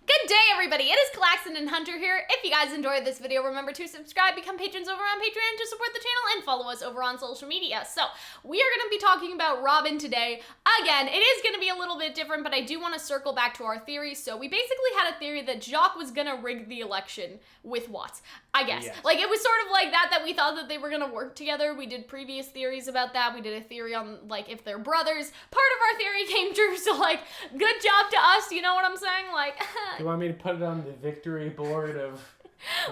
Good day, everybody. It is Calxiyn and Hunter here. If you guys enjoyed this video, remember to subscribe, become patrons over on Patreon to support the channel, and follow us over on social media. So, we are going to be talking about Robyn today. Again, it is going to be a little bit different, but I do want to circle back to our theory. So, we basically had a theory that Jacques was going to rig the election with Watts, I guess. Yes. Like, it was sort of like that we thought that they were going to work together. We did previous theories about that. We did a theory on, like, if they're brothers. Part of our theory came true, so, like, good job to us, you know what I'm saying? Like, You want me to put it on the victory board of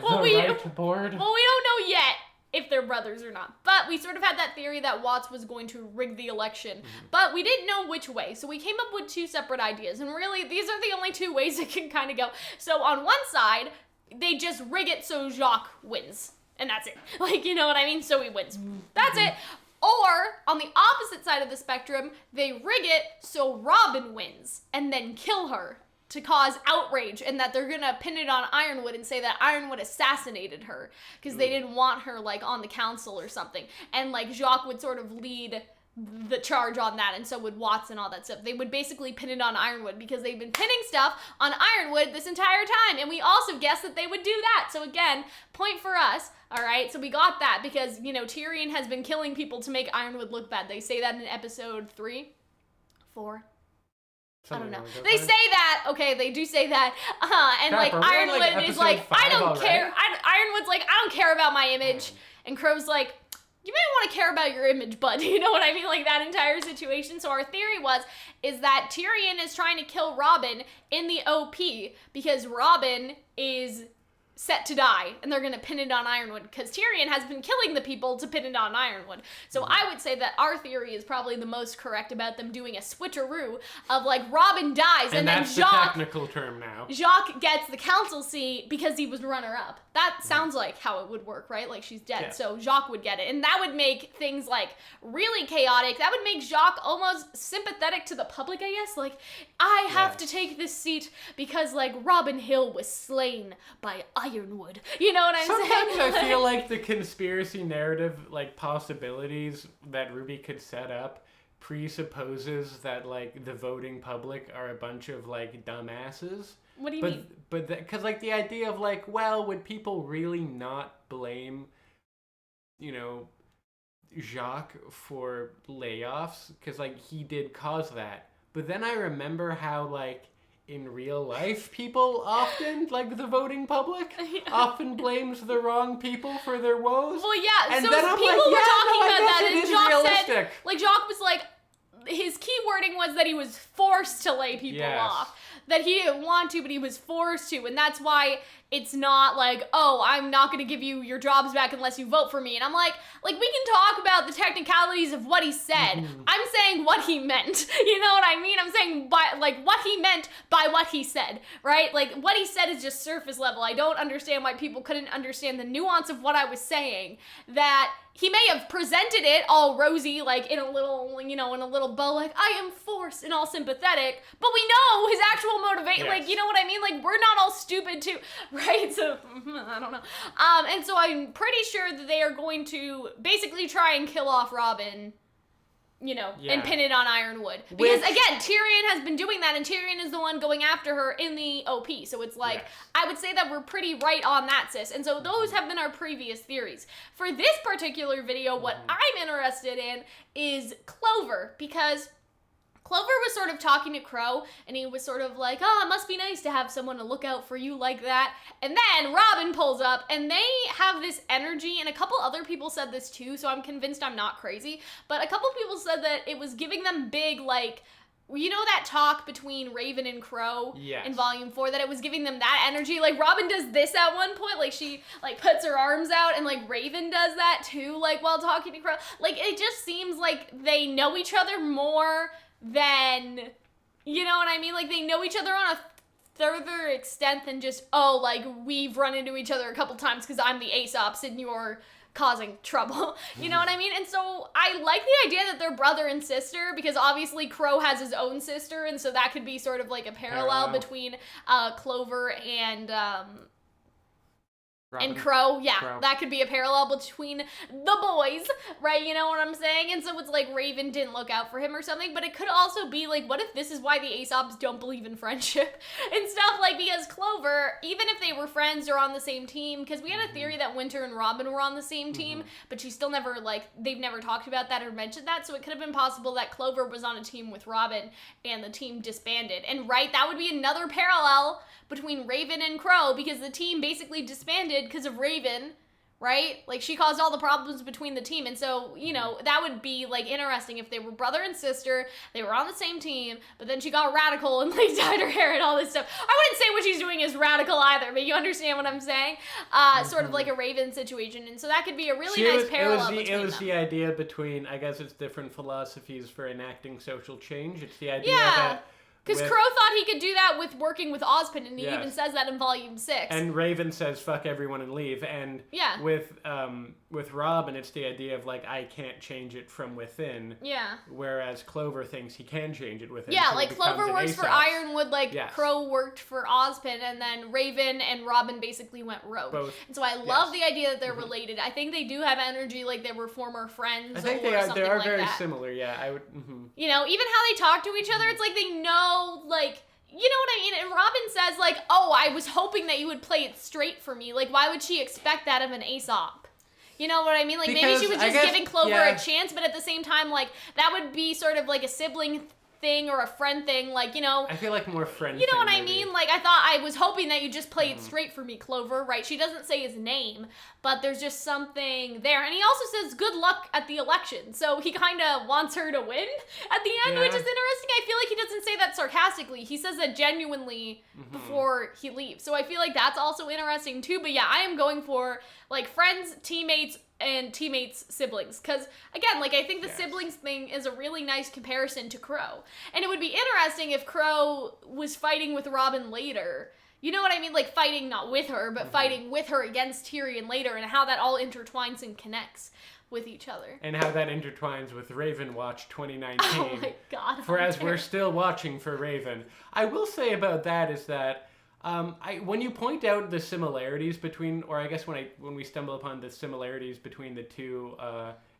Well, the right board? Well, we don't know yet if they're brothers or not. But we sort of had that theory that Watts was going to rig the election. But we didn't know which way. So we came up with two separate ideas. And really, these are the only two ways it can kind of go. So on one side, they just rig it so Jacques wins. And that's it. Like, you know what I mean? So he wins. That's it. Or, on the opposite side of the spectrum, they rig it so Robyn wins. And then kill her to cause outrage, and that they're gonna pin it on Ironwood and say that Ironwood assassinated her because they didn't want her, like, on the council or something. And, like, Jacques would sort of lead the charge on that, and so would Watts and all that stuff. They would basically pin it on Ironwood because they've been pinning stuff on Ironwood this entire time, and we also guessed that they would do that. So again, point for us, all right? So we got that because, you know, Tyrion has been killing people to make Ironwood look bad. They say that in episode 3, 4. Something I don't know. like They that. say that. Okay, they do say that. And Crap, like are we on, Ironwood like, is episode like, I 5 don't already? care. Ironwood's like, I don't care about my image. And Qrow's like, you may want to care about your image, bud. You know what I mean? Like that entire situation. So our theory is that Tyrion is trying to kill Robyn in the OP because Robyn is set to die, and they're gonna pin it on Ironwood because Tyrion has been killing the people to pin it on Ironwood. So I would say that our theory is probably the most correct about them doing a switcheroo of like Robyn dies and then that's the Jacques technical term now. gets the council seat because he was runner-up. That sounds like how it would work, right? Like she's dead, Yeah. so Jacques would get it. And that would make things like really chaotic. That would make Jacques almost sympathetic to the public, I guess. Like, I have to take this seat because like Robin Hill was slain by Ironwood. You know what I'm Sometimes saying? I feel like the conspiracy narrative, like, possibilities that RWBY could set up presupposes that, like, the voting public are a bunch of, like, dumbasses. What do you mean? But because, like, the idea of, like, well, would people really not blame, you know, Jacques for layoffs? Because, like, he did cause that. But then I remember how, like, in real life, people often, like the voting public, often blames the wrong people for their woes. Well, yeah, And so then I'm people like, were yeah, talking no, I about guess that, it and is Jacques realistic. said, like, Jacques was like, his key wording was that he was forced to lay people Yes. off. That he didn't want to, but he was forced to, and that's why it's not like, oh, I'm not gonna give you your jobs back unless you vote for me. And I'm like, we can talk about the technicalities of what he said. I'm saying what he meant. You know what I mean? I'm saying by, like, what he meant by what he said, right? Like, what he said is just surface level. I don't understand why people couldn't understand the nuance of what I was saying. That he may have presented it all rosy, like in a little, you know, in a little bow, like, I am forced and all sympathetic, but we know his actual motivation, Yes. like, you know what I mean? Like, we're not all stupid too, right? So, I don't know. And so I'm pretty sure that they are going to basically try and kill off Robyn, you know, and pin it on Ironwood. Because, again, Tyrion has been doing that, and Tyrion is the one going after her in the OP. So it's like, I would say that we're pretty right on that, sis. And so those have been our previous theories. For this particular video, what I'm interested in is Clover, because Clover was sort of talking to Qrow, and he was sort of like, oh, it must be nice to have someone to look out for you like that. And then Robyn pulls up, and they have this energy, and a couple other people said this too, so I'm convinced I'm not crazy, but a couple people said that it was giving them big, like, you know that talk between Raven and Qrow in Volume 4, that it was giving them that energy? Like, Robyn does this at one point, like, she, like, puts her arms out, and, like, Raven does that too, like, while talking to Qrow. Like, it just seems like they know each other more than, you know what I mean? Like, they know each other on a further extent than just, oh, like, we've run into each other a couple times because I'm the Aesops and you're causing trouble. You know what I mean? And so I like the idea that they're brother and sister, because obviously Qrow has his own sister, and so that could be sort of like a parallel between Clover and Robyn. And Qrow, yeah, Qrow. that could be a parallel between the boys, right? You know what I'm saying? And so it's like Raven didn't look out for him or something, but it could also be like, what if this is why the Aesops don't believe in friendship and stuff? Like, because Clover, even if they were friends or on the same team, because we had a theory that Winter and Robyn were on the same team, but she still never, like, they've never talked about that or mentioned that, so it could have been possible that Clover was on a team with Robyn and the team disbanded. And right, that would be another parallel between Raven and Qrow, because the team basically disbanded because of Raven, right? Like, she caused all the problems between the team. And so, you know, that would be, like, interesting if they were brother and sister, they were on the same team, but then she got radical and, like, dyed her hair and all this stuff. I wouldn't say what she's doing is radical either, but you understand what I'm saying? Sort of like a Raven situation. And so that could be a really nice parallel between them. It was the idea between, I guess it's different philosophies for enacting social change. It's the idea that... Because Qrow thought he could do that with working with Ozpin, and he even says that in Volume 6. And Raven says, fuck everyone and leave. And with Robyn, it's the idea of, like, I can't change it from within. Yeah. Whereas Clover thinks he can change it within. Yeah, like, Clover works for Ironwood, like, Qrow worked for Ozpin, and then Raven and Robyn basically went rogue. Both. And so I love the idea that they're related. I think they do have energy like they were former friends. I think they are very similar, yeah. I would. You know, even how they talk to each other, it's like they know. Like, you know what I mean? And Robyn says, like, oh, I was hoping that you would play it straight for me. Like, why would she expect that of an Aesop? You know what I mean? Like, because maybe she was just giving Clover a chance, but at the same time, like, that would be sort of like a sibling thing or a friend thing, like, you know. I feel like more friend. You know what I mean? Like, I was hoping that you just play it straight for me, Clover, right? She doesn't say his name, but there's just something there. And he also says good luck at the election. So he kind of wants her to win at the end, which is interesting. I feel like he doesn't say that sarcastically. He says that genuinely before he leaves. So I feel like that's also interesting too. But yeah, I am going for, like, friends, teammates, and teammates' siblings. Because, again, like, I think the siblings thing is a really nice comparison to Qrow. And it would be interesting if Qrow was fighting with Robyn later. You know what I mean? Like, fighting not with her, but fighting with her against Tyrion later, and how that all intertwines and connects with each other. And how that intertwines with Raven Watch 2019. Oh my god. For as we're still watching for Raven. I will say about that is that when you point out the similarities between, or I guess when we stumble upon the similarities between the two,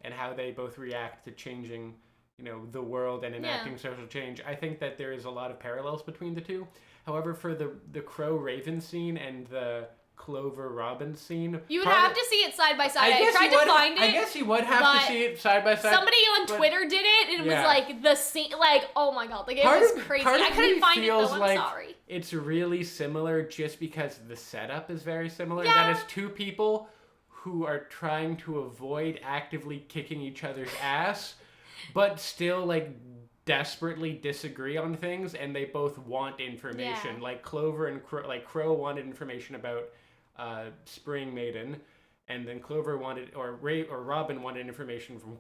and how they both react to changing, you know, the world and enacting social change, I think that there is a lot of parallels between the two. However, for the Qrow Raven scene and the Clover Robin scene, you would have to see it side by side. I tried to find it. I guess you would have to see it side by side. Somebody on Twitter did it, and it was like the scene, like, oh my god, like, it was crazy. I couldn't find it though. I'm sorry. It's really similar just because the setup is very similar. That is two people who are trying to avoid actively kicking each other's ass, but still, like, desperately disagree on things, and they both want information. Like Clover and Qrow wanted information about Spring Maiden, and then Clover wanted, or Robyn wanted information from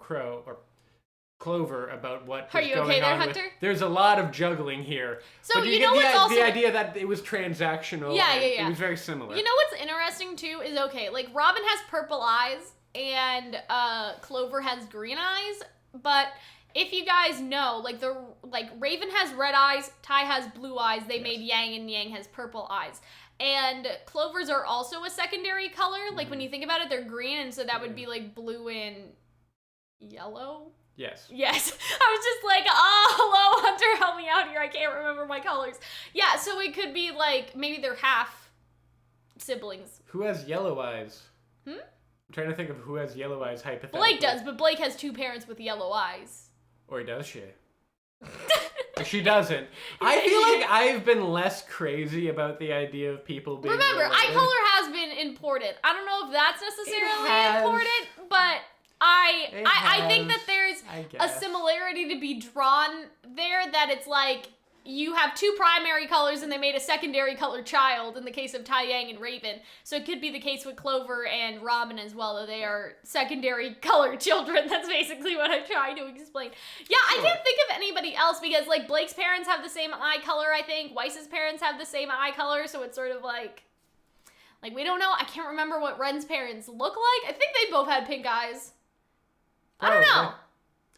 Clover about what was going on. Hunter? There's a lot of juggling here. So but you know what's also the idea that it was transactional. Yeah. It was very similar. You know what's interesting too is like Robyn has purple eyes and Clover has green eyes, but if you guys know, like Raven has red eyes, Ty has blue eyes. They made Yang, and Yang has purple eyes. And Clover's are also a secondary color. Like, when you think about it, they're green, and so that would be, like, blue and yellow? Yes. Yes. I was just like, oh, hello, Hunter, help me out here. I can't remember my colors. Yeah, so it could be, like, maybe they're half siblings. Who has yellow eyes? I'm trying to think of who has yellow eyes hypothetically. Blake does, but Blake has two parents with yellow eyes. Or does she? She doesn't. I feel like I've been less crazy about the idea of people being Remember, related. eye color has been imported. I don't know if that's necessarily imported, but I think that there's a similarity to be drawn there, that it's like you have two primary colors and they made a secondary color child in the case of Ty, Yang, and Raven. So it could be the case with Clover and Robyn as well, that they are secondary color children. That's basically what I'm trying to explain. Yeah, I can't think of anybody else because, like, Blake's parents have the same eye color, I think. Weiss's parents have the same eye color, so it's sort of like we don't know. I can't remember what Ren's parents look like. I think they both had pink eyes. I don't know.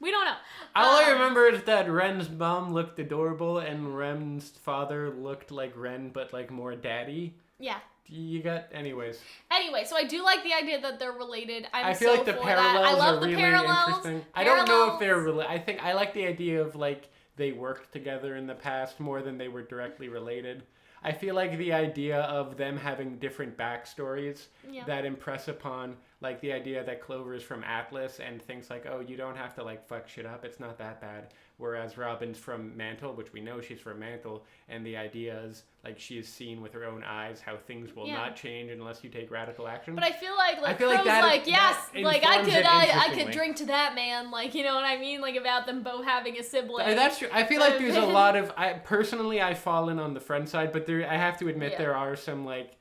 We don't know. All I remember is that Ren's mom looked adorable and Ren's father looked like Ren, but like more daddy. Yeah. You got, anyways. Anyway, so I do like the idea that they're related. I feel like the parallels I love are the really parallels. interesting. I don't know if they're related. I think I like the idea of like they worked together in the past more than they were directly related. I feel like the idea of them having different backstories that impress upon like the idea that Clover is from Atlas and thinks like, oh, you don't have to like fuck shit up. It's not that bad. Whereas Robyn's from Mantle, which we know she's from Mantle, and the idea is like she has seen with her own eyes how things will not change unless you take radical action. But I feel like Qrow's like, yes, like I could drink to that, man. Like, you know what I mean? Like about them both having a sibling. That's true. I feel like there's a lot of, I fall in on the friend side, but I have to admit there are some like,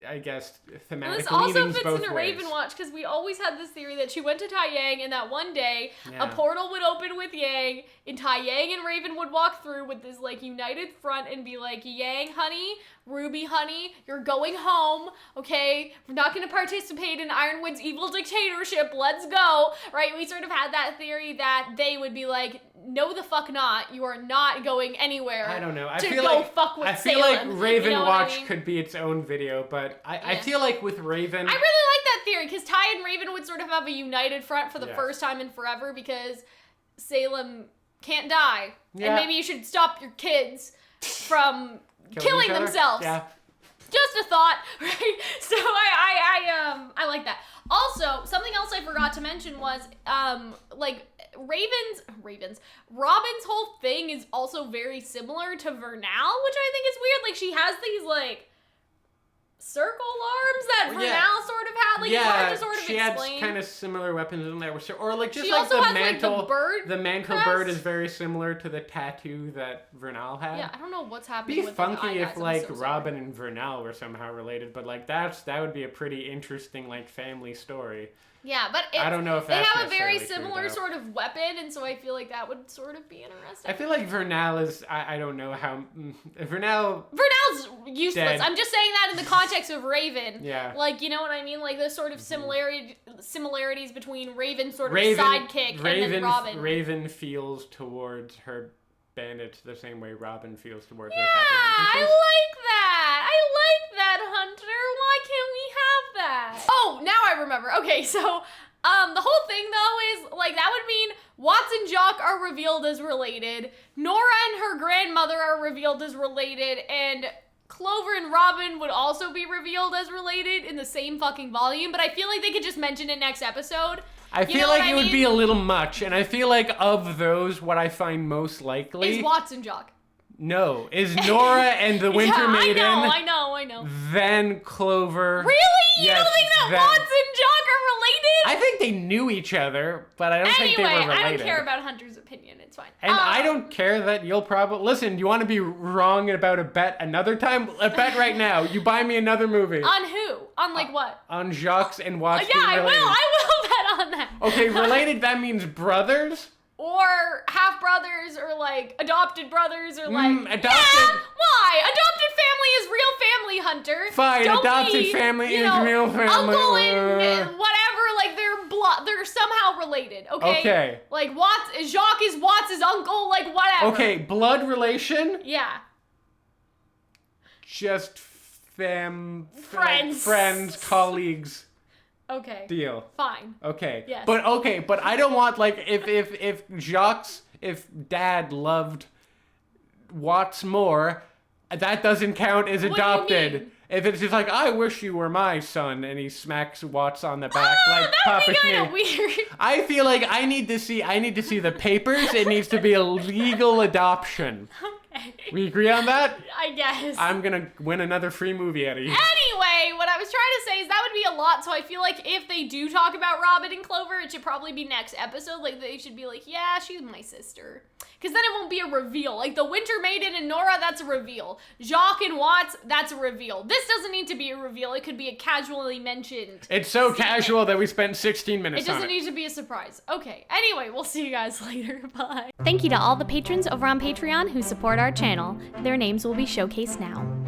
I guess, thematic this also leanings fits both into ways. Raven Watch because we always had this theory that she went to Tai Yang and that one day a portal would open with Yang and Tai Yang and Raven would walk through with this like united front and be like, Yang, honey, Ruby, honey, you're going home, okay? We're not going to participate in Ironwood's evil dictatorship. Let's go, right? We sort of had that theory that they would be like, no the fuck not. You are not going anywhere. I don't know. I feel like Raven Watch could be its own video, but I feel like with Raven... I really like that theory because Tai and Raven would sort of have a united front for the first time in forever because Salem can't die. Yeah. And maybe you should stop your kids from killing themselves. Yeah. Just a thought, right? So I like that. Also, something else I forgot to mention was like Robyn's whole thing is also very similar to Vernal, which I think is weird. Like she has these like circle arms that Vernal sort of had. Like it's hard to sort of she explain. had kind of similar weapons in there, or like just she like also the has, mantle. Like, the bird. The mantle bird is very similar to the tattoo that Vernal had. Yeah, I don't know what's happening. It'd be with funky the if like Robyn and Vernal were somehow related, but like that would be a pretty interesting like family story. Yeah, but I don't know if that's they have a very necessarily similar sort of weapon, and so I feel like that would sort of be interesting. I feel like Vernal is, I don't know how, Vernal's useless. dead. I'm just saying that in the context of Raven. Yeah. Like, you know what I mean? Like, the sort of similarities between Raven's sort of sidekick and then Robyn. Raven feels towards her bandits the same way Robyn feels towards her happy huntresses. I like that. Hunter. Why can't we have that? Oh, now I remember. Okay, so the whole thing though is like that would mean Watts and Jock are revealed as related, Nora and her grandmother are revealed as related, and Clover and Robin would also be revealed as related in the same fucking volume, but I feel like they could just mention it next episode. I feel like it would be a little much, and I feel like of those, what I find most likely is Watts and Jock. No, is Nora and the Winter Maiden. I know. Then Clover. Really? You don't think that Watts and Jock are related? I think they knew each other, but I don't think they were related. I don't care about Hunter's opinion. It's fine. And I don't care that you'll probably... Listen, you want to be wrong about a bet another time? A bet right now. You buy me another movie. On who? On like what? On Jacques and Watts. Yeah, I will bet on that. Okay, related, that means brothers? Or half-brothers, or, like, adopted brothers, or, like... Adopted... Yeah, why? Adopted family is real family, Hunter. Fine, adopted family is real family. Uncle and whatever, like, they're somehow related, okay? Okay. Like, Jacques is Watts' uncle, like, whatever. Okay, blood relation? Yeah. Just friends. Friends, colleagues. Okay. Deal. Fine. Okay. Yes. But I don't want like if Dad loved Watts more, that doesn't count as adopted. What do you mean? If it's just like I wish you were my son, and he smacks Watts on the back like Papa That'd be kind of weird. I feel like I need to see the papers. It needs to be a legal adoption. Okay. We agree on that? I guess. I'm gonna win another free movie out of you. Anyway, what I was trying to say is that would be a lot, so I feel like if they do talk about Robyn and Clover, it should probably be next episode. Like, they should be like, yeah, she's my sister. Because then it won't be a reveal. Like, the Winter Maiden and Nora, that's a reveal. Jacques and Watts, that's a reveal. This doesn't need to be a reveal. It could be a casually mentioned. It's so casual that we spent 16 minutes on it. It doesn't need to be a surprise. Okay, anyway, we'll see you guys later. Bye. Thank you to all the patrons over on Patreon who support our channel. Their names will be showcased now.